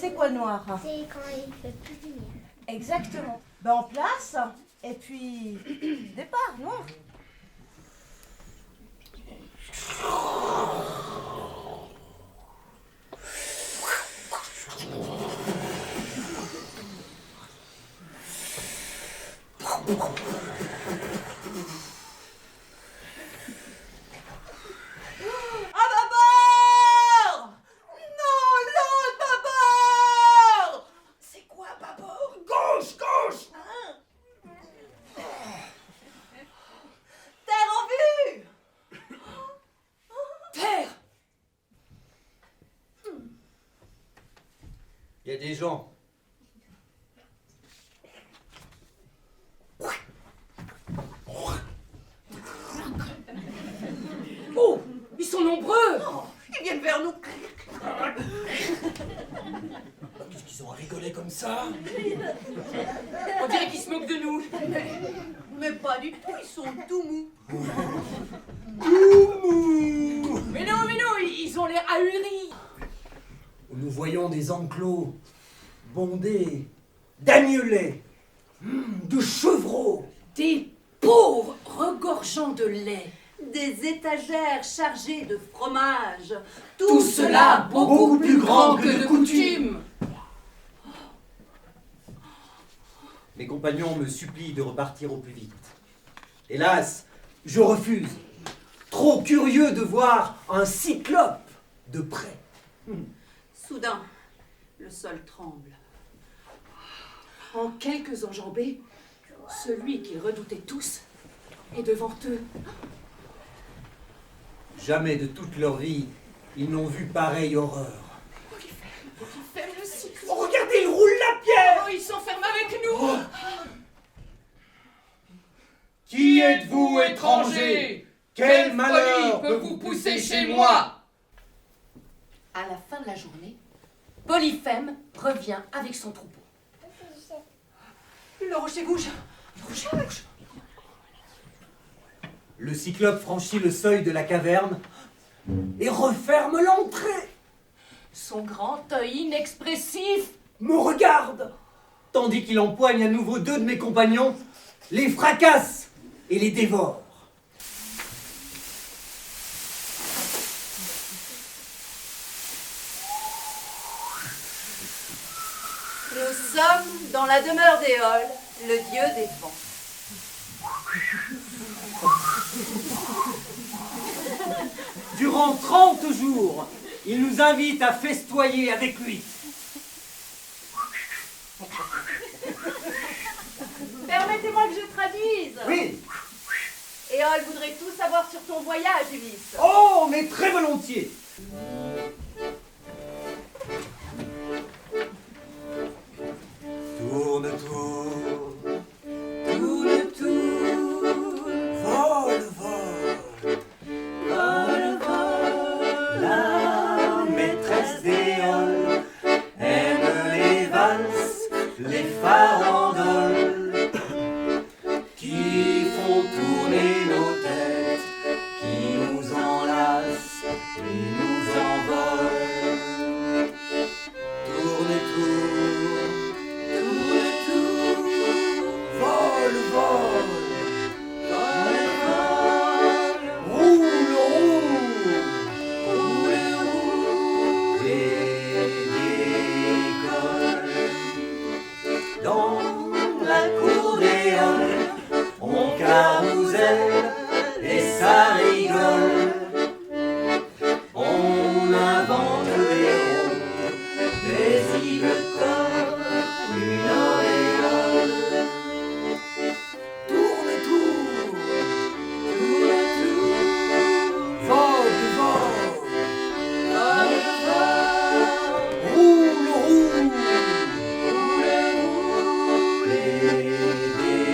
C'est quoi noir? C'est quand il fait plus de lumière. Exactement. Ben en place, et puis départ, noir. Il y a des gens. Oh, ils sont nombreux. Ils viennent vers nous. Qu'est-ce qu'ils ont à rigoler comme ça? On dirait qu'ils se moquent de nous. Mais pas du tout, ils sont tout mous. Mais non, ils ont l'air ahuris. Nous voyons des enclos bondés d'agnelets, de chevreaux. Des pots regorgeant de lait. Des étagères chargées de fromage. Tout cela beaucoup plus grand que de coutume. Mes compagnons me supplient de repartir au plus vite. Hélas, je refuse, trop curieux de voir un cyclope de près. Soudain, le sol tremble. En quelques enjambées, celui qu'ils redoutaient tous est devant eux. Jamais de toute leur vie, ils n'ont vu pareille horreur. Ferme le cycle. Oh, regardez, il roule la pierre! Oh, il s'enferme avec nous. Qui êtes-vous, étranger? Quel malheur peut vous pousser chez moi? À la fin de la journée, Polyphème revient avec son troupeau. Le rocher bouge. Le rocher bouge. Le cyclope franchit le seuil de la caverne et referme l'entrée. Son grand œil inexpressif Me regarde, tandis qu'il empoigne à nouveau deux de mes compagnons, les fracasse et les dévore. Nous sommes dans la demeure d'Éole, le dieu des vents. Durant 30 jours, il nous invite à festoyer avec lui. Permettez-moi que je traduise. Oui. Éole voudrait tout savoir sur ton voyage, Ulysse. Oh, mais très volontiers. Tourne, tourne, tourne, tourne, vole, vole, vole, vole. La maîtresse d'Éole aime les valses, les farandoles qui font tourner nos têtes, qui nous enlacent et nous envolent. Tourne, tourne, tourne, tourne, vole, vole, vole, vole, roule, roule, roule, roule, et décolle. Dans la cour d'Éole, on carouselle et ça rigole. On invente des ronds, des îles comme une auréole. Tourne, tourne, tourne, tourne, vole, vole, vole, vole, roule, roule, roule, roule, et décolle.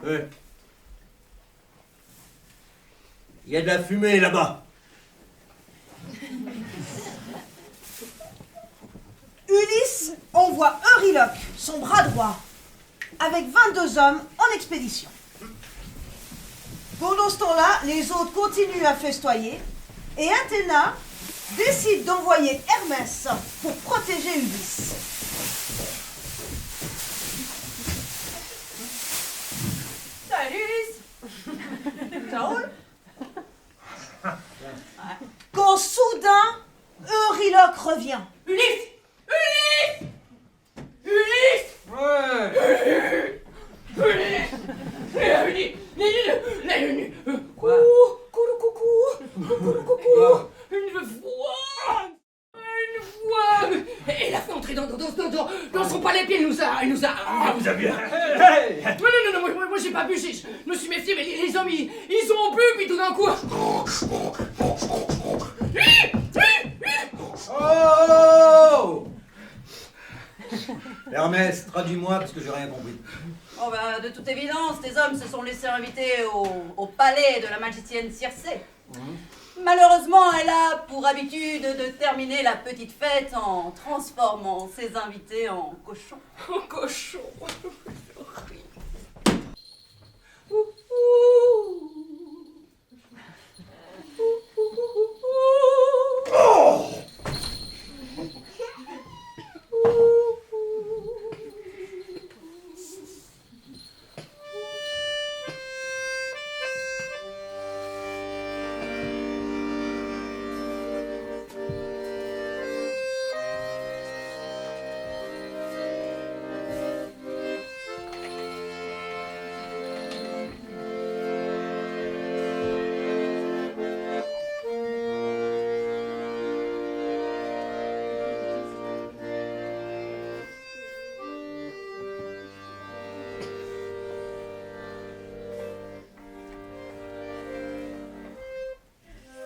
Ouais. Il y a de la fumée là-bas. Ulysse! envoie Euryloque, son bras droit, avec 22 hommes en expédition. Pendant ce temps-là, les autres continuent à festoyer et Athéna décide d'envoyer Hermès pour protéger Ulysse. Salut Ulysse. Ça roule? Quand soudain, Euryloque revient. Ulysse! Ulysse! Ulysse! Ouais. Quoi? Coucou! Une voix! Elle a fait entrer dans son palais, puis elle nous a... Ah, vous avez... Non, moi j'ai pas bu, je me suis méfié, mais les hommes, ils ont bu, puis tout d'un coup... Oh! Hermès, traduis-moi parce que j'ai rien compris. Oh bah, de toute évidence, tes hommes se sont laissés inviter au palais de la magicienne Circé. Malheureusement, elle a pour habitude de terminer la petite fête en transformant ses invités en cochons. En cochon.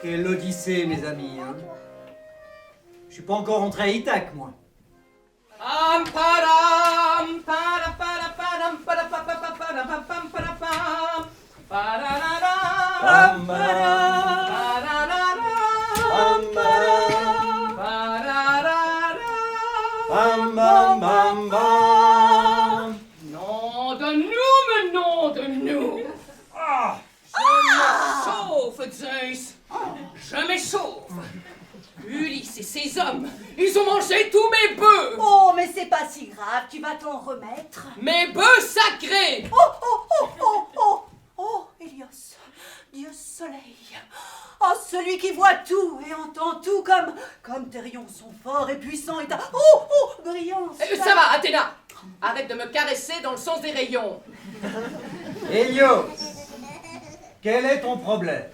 Quelle odyssée, mes amis, hein. Je suis pas encore rentré à Ithaque, moi. Nom de nous, mais nom de nous! Ah, Sauf Zeus! Je m'échauffe! Ulysse et ses hommes, ils ont mangé tous mes bœufs! Oh, mais c'est pas si grave, tu vas t'en remettre. Mes bœufs sacrés! Oh, Hélios, Dieu soleil. Oh, celui qui voit tout et entend tout comme tes rayons sont forts et puissants et ta... brillants. Ça va, Athéna! Arrête de me caresser dans le sens des rayons! Hélios, quel est ton problème?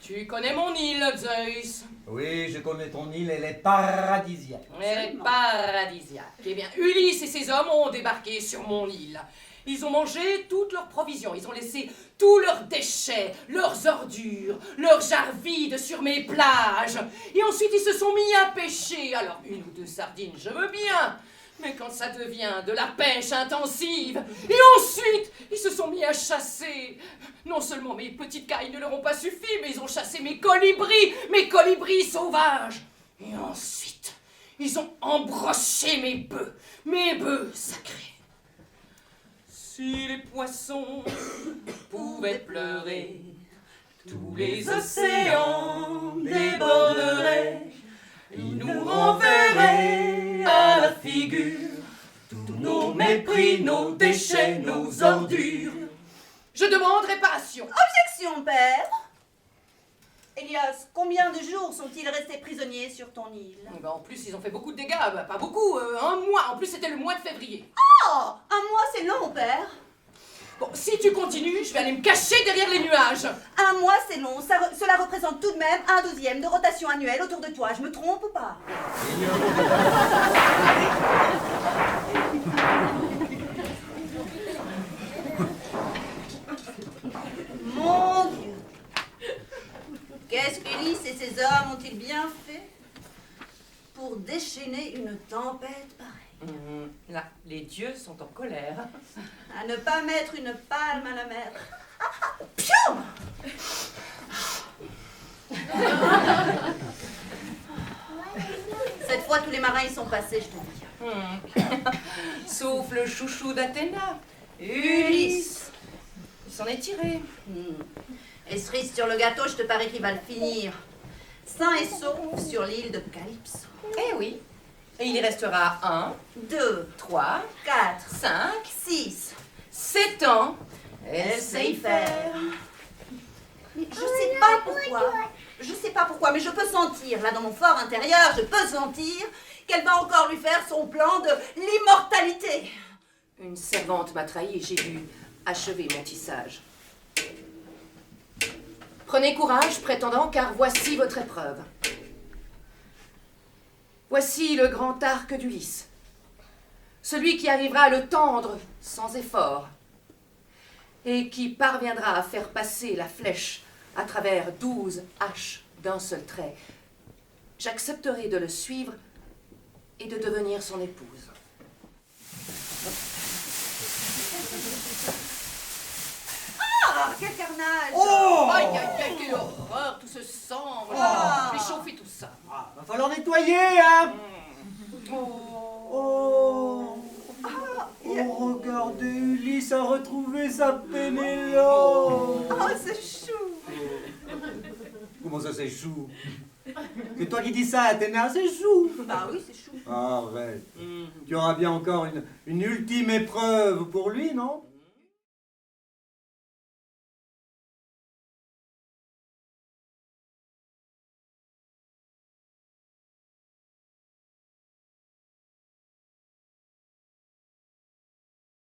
Tu connais mon île, Zeus? Oui, je connais ton île, elle est paradisiaque. Elle est paradisiaque. Eh bien, Ulysse et ses hommes ont débarqué sur mon île. Ils ont mangé toutes leurs provisions, ils ont laissé tous leurs déchets, leurs ordures, leurs jarres vides sur mes plages. Et ensuite, ils se sont mis à pêcher. Alors, une ou deux sardines, je veux bien. Mais quand ça devient de la pêche intensive, et ensuite, ils se sont mis à chasser. Non seulement mes petites cailles ne leur ont pas suffi, mais ils ont chassé mes colibris sauvages. Et ensuite, ils ont embroché mes bœufs sacrés. Si les poissons pouvaient pleurer, tous les océans déborderaient. Ils nous renverraient à la figure tous nos mépris, nos déchets, nos ordures. Je demande réparation. Objection, père. Hélios, combien de jours sont-ils restés prisonniers sur ton île? Ben, en plus, ils ont fait beaucoup de dégâts. Bah, pas beaucoup, un mois. En plus, c'était le mois de février. Oh, un mois, c'est long, père. Bon, si tu continues, je vais aller me cacher derrière les nuages. Un mois, c'est long. Cela représente tout de même 1/12 de rotation annuelle autour de toi. Je me trompe ou pas? Mon Dieu. Qu'est-ce qu'Ulysse et ses hommes ont-ils bien fait pour déchaîner une tempête pareille? Là, les dieux sont en colère. À ne pas mettre une palme à la mer. Piou! Cette fois, tous les marins y sont passés, je te dis. Sauf le chouchou d'Athéna, Ulysse. il s'en est tiré. Et cerise sur le gâteau, je te parie qu'il va le finir. Sain et sauf sur l'île de Calypso. Eh oui. Et il y restera 1, 2, 3, 4, 5, 6. 7 ans. Elle sait y faire. Mais je sais pas pourquoi. Je sais pas pourquoi, mais je peux sentir, là dans mon fort intérieur, je peux sentir qu'elle va encore lui faire son plan de l'immortalité. Une servante m'a trahi et j'ai dû achever mon tissage. Prenez courage, prétendant, car voici votre épreuve. Voici le grand arc d'Ulysse, celui qui arrivera à le tendre sans effort et qui parviendra à faire passer la flèche à travers 12 haches d'un seul trait. J'accepterai de le suivre et de devenir son épouse. Ah, quel carnage! Oh! Aïe, aïe, aïe, quelle horreur, tout ce sang! Ah. Réchauffer tout ça. Ah, va falloir nettoyer, hein. Oh, regardez, Ulysse a retrouvé sa Pénélope. Oh, c'est chou! Comment ça, c'est chou? C'est toi qui dis ça, Athéna, c'est chou. Bah oui, c'est chou. Arrête. Tu auras bien encore une ultime épreuve pour lui, non?